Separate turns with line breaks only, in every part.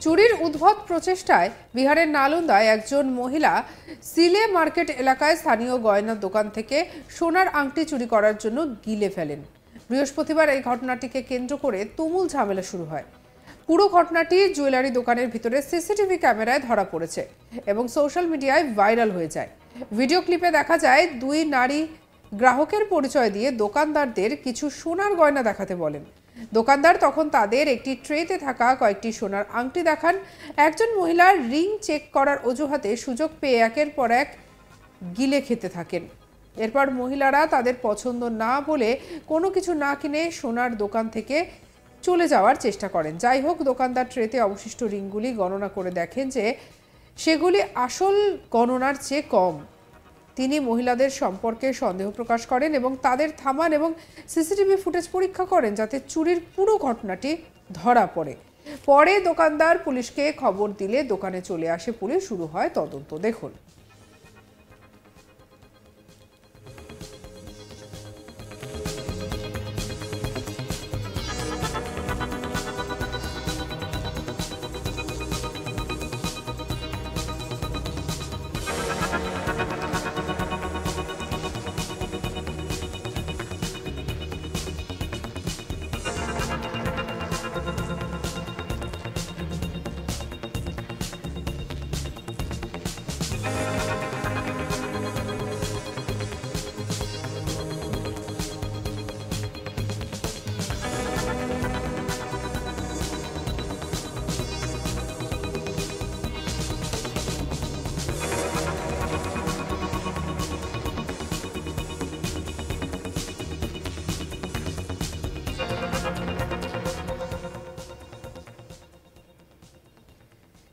চুরির উদ্ভট প্রচেষ্টায় বিহারের নালন্দায় একজন মহিলা সিলে মার্কেট এলাকায় স্থানীয় গয়নার দোকান থেকে সোনার আংটি চুরি করার জন্য গিলে ফেলেন। বৃহস্পতিবার এই ঘটনাটিকে কেন্দ্র করে তুমুল ঝামেলা শুরু হয়। পুরো ঘটনাটি জুয়েলারি দোকানের ভিতরে সিসিটিভি ক্যামেরায় ধরা পড়েছে এবং সোশ্যাল মিডিয়ায় ভাইরাল হয়ে যায়। ভিডিও ক্লিপে দেখা যায় দুই নারী গ্রাহকের পরিচয় দিয়ে দোকানদারদের কিছু সোনার গয়না দেখাতে বলেন। দোকানদার তখন তাদের একটি ট্রেতে থাকা কয়েকটি সোনার আংটি দেখান। একজন মহিলার রিং চেক করার অজুহাতে সুযোগ পেয়ে একের পর এক গিলে খেতে থাকেন। এরপর মহিলারা তাদের পছন্দ না বলে কোনো কিছু না কিনে সোনার দোকান থেকে চলে যাওয়ার চেষ্টা করেন। যাই হোক, দোকানদার ট্রেতে অবশিষ্ট রিংগুলি গণনা করে দেখেন যে সেগুলি আসল গণনার চেয়ে কম। তিনি মহিলাদের সম্পর্কে সন্দেহ প্রকাশ করেন এবং তাদের থামান এবং সিসিটিভি ফুটেজ পরীক্ষা করেন যাতে চুরির পুরো ঘটনাটি ধরা পড়ে। পরে দোকানদার পুলিশকে খবর দিলে দোকানে চলে আসে পুলিশ। শুরু হয় তদন্ত। দেখুন।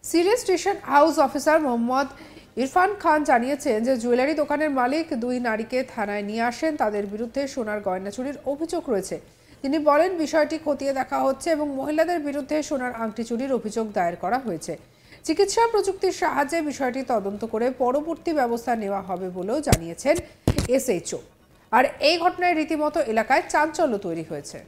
সিলে station house officer Mohammad Irfan Khan জানিয়েছেন যে জুয়েলারি দোকানের মালিক দুই নারীকে থানায় নিয়ে আসেন। তাদের বিরুদ্ধে সোনার গয়না চুরির অভিযোগ রয়েছে। তিনি বলেন, বিষয়টি খতিয়ে দেখা হচ্ছে এবং মহিলাদের বিরুদ্ধে সোনার আংটি চুরির অভিযোগ দায়ের করা হয়েছে। চিকিৎসা প্রযুক্তির সাহায্যে বিষয়টি তদন্ত করে পরবর্তী ব্যবস্থা নেওয়া হবে বলেও জানিয়েছেন এসএইচও। আর এই ঘটনায় রীতিমতো এলাকায় চাঞ্চল্য তৈরি হয়েছে।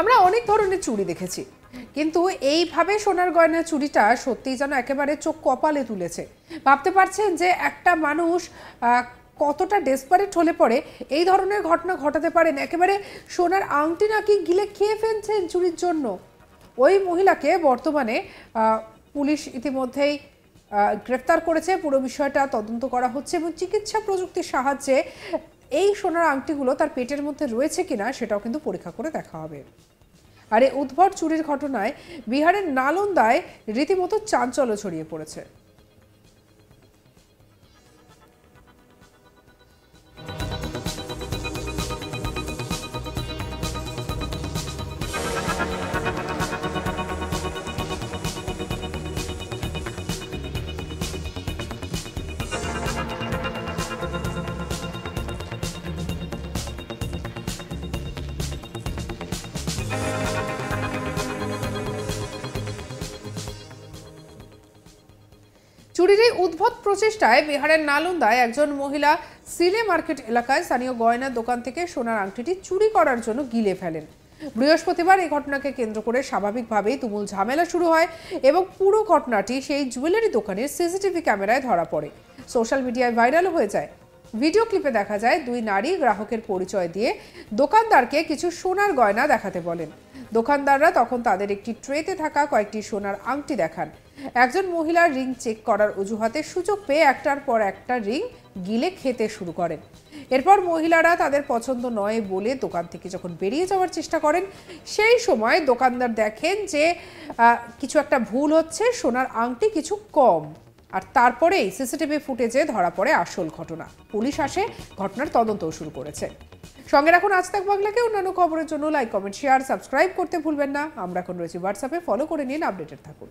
আমরা অনেক ধরনের চুরি দেখেছি, কিন্তু এইভাবে সোনার গয়না চুরিটা সত্যিই যেন একেবারে চোখ কপালে তুলেছে। ভাবতে পারছেন যে একটা মানুষ কতটা ডেসপারেট হলে পরে এই ধরনের ঘটনা ঘটাতে পারেন। একেবারে সোনার আংটি নাকি গিলে খেয়ে ফেলছেন চুরির জন্য। ওই মহিলাকে বর্তমানে পুলিশ ইতিমধ্যেই গ্রেফতার করেছে। পুরো বিষয়টা তদন্ত করা হচ্ছে এবং চিকিৎসা প্রযুক্তির সাহায্যে এই সোনার আংটিগুলো তার পেটের মধ্যে রয়েছে কিনা সেটাও কিন্তু পরীক্ষা করে দেখা হবে। আর এই উদ্ভট চুরির ঘটনায় বিহারের নালন্দায় রীতিমতো চাঞ্চল্য ছড়িয়ে পড়েছে। চুরির এই উদ্ভট প্রচেষ্টায় বিহারের নালন্দায় একজন মহিলা সিলে মার্কেট এলাকায় স্থানীয় গয়নার দোকান থেকে সোনার আংটিটি চুরি করার জন্য গিলে ফেলেন। বৃহস্পতিবার এই ঘটনাকে কেন্দ্র করে স্বাভাবিকভাবেই তুমুল ঝামেলা শুরু হয় এবং পুরো ঘটনাটি সেই জুয়েলারি দোকানের সিসিটিভি ক্যামেরায় ধরা পড়ে। সোশ্যাল মিডিয়ায় ভাইরাল হয়ে যায়। ভিডিও ক্লিপে দেখা যায় দুই নারী গ্রাহকের পরিচয় দিয়ে দোকানদারকে কিছু সোনার গয়না দেখাতে বলেন। দোকানদাররা তখন তাদের একটি ট্রেতে থাকা কয়েকটি সোনার আংটি দেখান। একজন মহিলার রিং চেক করার অজুহাতে সুযোগ পেয়ে একটার পর একটা রিং গিলে খেতে শুরু করেন। এরপর মহিলারা তাদের পছন্দ নয় বলে দোকান থেকে যখন বেরিয়ে যাওয়ার চেষ্টা করেন, সেই সময় দোকানদার দেখেন যে কিছু একটা ভুল হচ্ছে, সোনার আংটি কিছু কম। আর তারপরেই সিসিটিভি ফুটেজে ধরা পড়ে আসল ঘটনা। পুলিশ আসে, ঘটনার তদন্তও শুরু করেছে। সঙ্গে রাখুন আজ তাক বাংলাকে। অন্যান্য খবরের জন্য লাইক, কমেন্ট, শেয়ার, সাবস্ক্রাইব করতে ভুলবেন না। আমরা এখন রয়েছি হোয়াটসঅ্যাপে, ফলো করে নিন, আপডেটেড থাকুন।